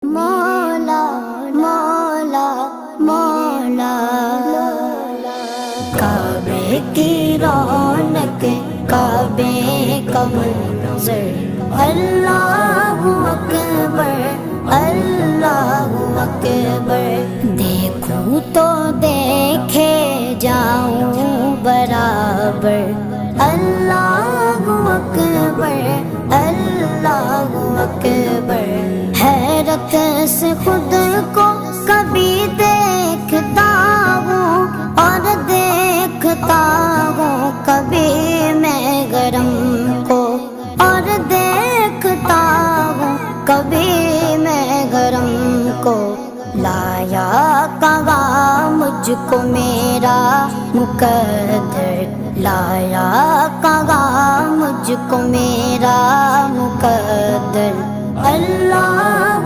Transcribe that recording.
مولا مولا مولا کعبے کی رونق کعبے کا منظر اللہ اکبر اللہ اکبر دیکھوں تو دیکھے جاؤں برابر اللہ اکبر اللہ اکبر حیرت سے خود کو کبھی دیکھتا ہوں اور دیکھتا ہوں کبھی میں گرم کو اور دیکھتا ہوں کبھی میں گرم کو لایا کہاں مجھ کو میرا مقدر لایا کہاں مجھ کو میرا مقدر اللہ